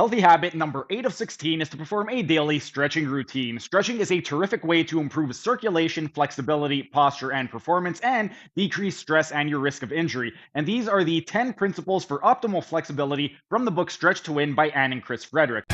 Healthy habit number 8 of 16 is to perform a daily stretching routine. Stretching is a terrific way to improve circulation, flexibility, posture, and performance, and decrease stress and your risk of injury. And these are the 10 principles for optimal flexibility from the book Stretch to Win by Ann and Chris Frederick.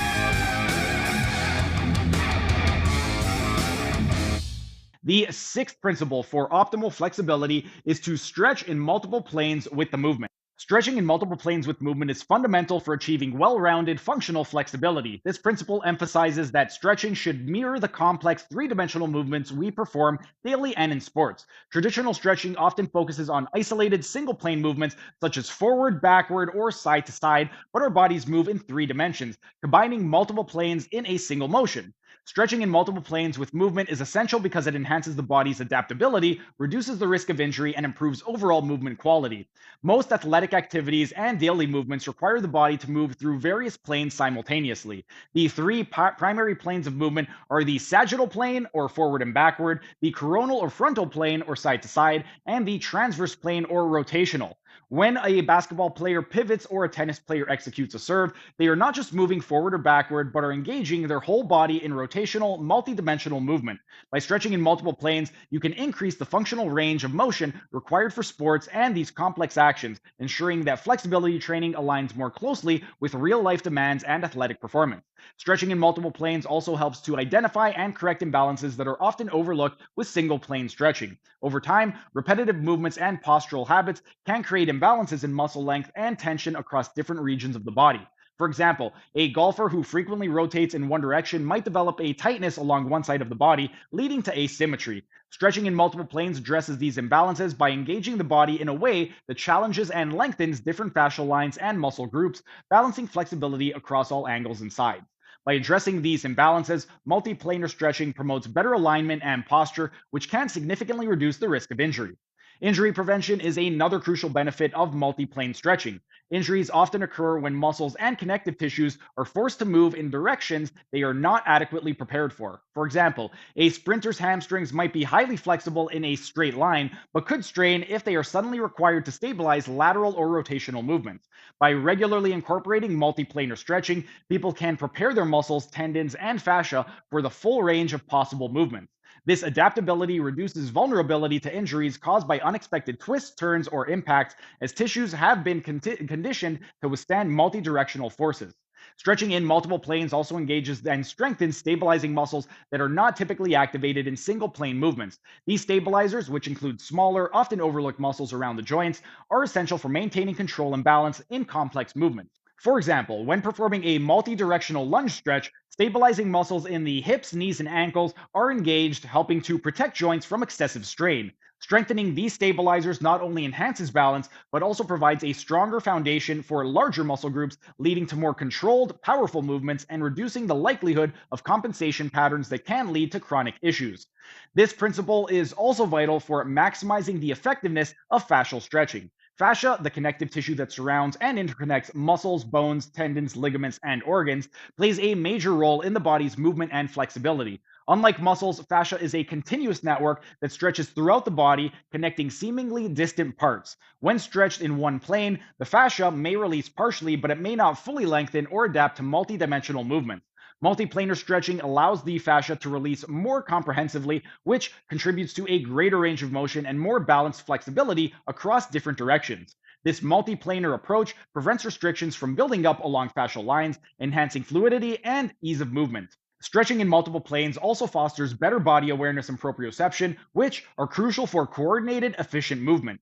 The sixth principle for optimal flexibility is to stretch in multiple planes with the movement. Stretching in multiple planes with movement is fundamental for achieving well rounded functional flexibility. This principle emphasizes that stretching should mirror the complex three dimensional movements we perform daily and in sports. Traditional stretching often focuses on isolated single plane movements such as forward, backward, or side to side, but our bodies move in three dimensions, combining multiple planes in a single motion. Stretching in multiple planes with movement is essential because it enhances the body's adaptability, reduces the risk of injury, and improves overall movement quality. Most athletic activities and daily movements require the body to move through various planes simultaneously. The three primary planes of movement are the sagittal plane, or forward and backward, the coronal or frontal plane, or side to side, and the transverse plane, or rotational. When a basketball player pivots or a tennis player executes a serve, they are not just moving forward or backward, but are engaging their whole body in rotational, multidimensional movement. By stretching in multiple planes, you can increase the functional range of motion required for sports and these complex actions, ensuring that flexibility training aligns more closely with real life demands and athletic performance. Stretching in multiple planes also helps to identify and correct imbalances that are often overlooked with single plane stretching. Over time, repetitive movements and postural habits can create imbalances in muscle length and tension across different regions of the body. For example, a golfer who frequently rotates in one direction might develop a tightness along one side of the body, leading to asymmetry. Stretching in multiple planes addresses these imbalances by engaging the body in a way that challenges and lengthens different fascial lines and muscle groups, balancing flexibility across all angles and sides. By addressing these imbalances, multiplanar stretching promotes better alignment and posture, which can significantly reduce the risk of injury. Injury prevention is another crucial benefit of multiplane stretching. Injuries often occur when muscles and connective tissues are forced to move in directions they are not adequately prepared for. For example, a sprinter's hamstrings might be highly flexible in a straight line, but could strain if they are suddenly required to stabilize lateral or rotational movements. By regularly incorporating multiplanar stretching, people can prepare their muscles, tendons, and fascia for the full range of possible movements. This adaptability reduces vulnerability to injuries caused by unexpected twists, turns, or impacts, as tissues have been conditioned to withstand multi-directional forces. Stretching in multiple planes also engages and strengthens stabilizing muscles that are not typically activated in single plane movements. These stabilizers, which include smaller, often overlooked muscles around the joints, are essential for maintaining control and balance in complex movements. For example, when performing a multi-directional lunge stretch, stabilizing muscles in the hips, knees, and ankles are engaged, helping to protect joints from excessive strain. Strengthening these stabilizers not only enhances balance, but also provides a stronger foundation for larger muscle groups, leading to more controlled, powerful movements and reducing the likelihood of compensation patterns that can lead to chronic issues. This principle is also vital for maximizing the effectiveness of fascial stretching. Fascia, the connective tissue that surrounds and interconnects muscles, bones, tendons, ligaments, and organs, plays a major role in the body's movement and flexibility. Unlike muscles, fascia is a continuous network that stretches throughout the body, connecting seemingly distant parts. When stretched in one plane, the fascia may release partially, but it may not fully lengthen or adapt to multidimensional movements. Multiplanar stretching allows the fascia to release more comprehensively, which contributes to a greater range of motion and more balanced flexibility across different directions. This multiplanar approach prevents restrictions from building up along fascial lines, enhancing fluidity and ease of movement. Stretching in multiple planes also fosters better body awareness and proprioception, which are crucial for coordinated, efficient movement.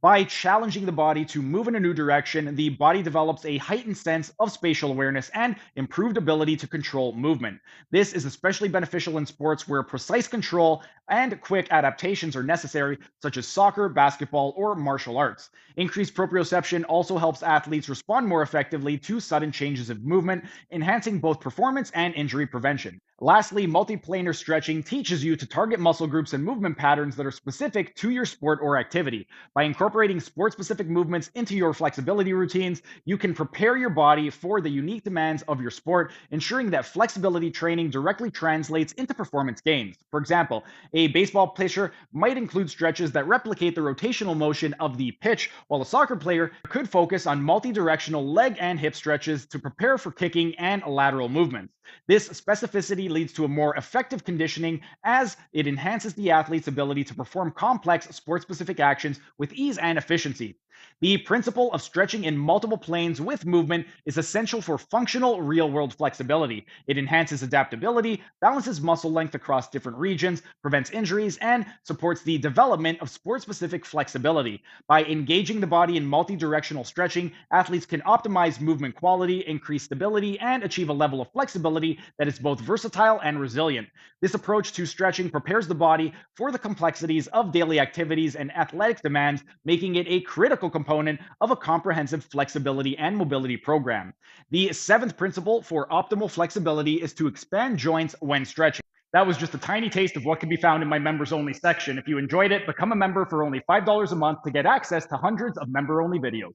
By challenging the body to move in a new direction, the body develops a heightened sense of spatial awareness and improved ability to control movement. This is especially beneficial in sports where precise control and quick adaptations are necessary, such as soccer, basketball, or martial arts. Increased proprioception also helps athletes respond more effectively to sudden changes of movement, enhancing both performance and injury prevention. Lastly, multiplanar stretching teaches you to target muscle groups and movement patterns that are specific to your sport or activity. By incorporating sport specific movements into your flexibility routines, you can prepare your body for the unique demands of your sport, ensuring that flexibility training directly translates into performance gains. For example, A baseball pitcher might include stretches that replicate the rotational motion of the pitch, while a soccer player could focus on multi-directional leg and hip stretches to prepare for kicking and lateral movements. This specificity leads to a more effective conditioning as it enhances the athlete's ability to perform complex sport specific actions with ease and efficiency. The principle of stretching in multiple planes with movement is essential for functional real world flexibility. It enhances adaptability, balances muscle length across different regions, prevents injuries, and supports the development of sport specific flexibility. By engaging the body in multi directional stretching, athletes can optimize movement quality, increase stability, and achieve a level of flexibility that is both versatile and resilient. This approach to stretching prepares the body for the complexities of daily activities and athletic demands, making it a critical component of a comprehensive flexibility and mobility program. The seventh principle for optimal flexibility is to expand joints when stretching. That was just a tiny taste of what can be found in my members only section. If you enjoyed it, become a member for only $5 a month to get access to hundreds of member only videos.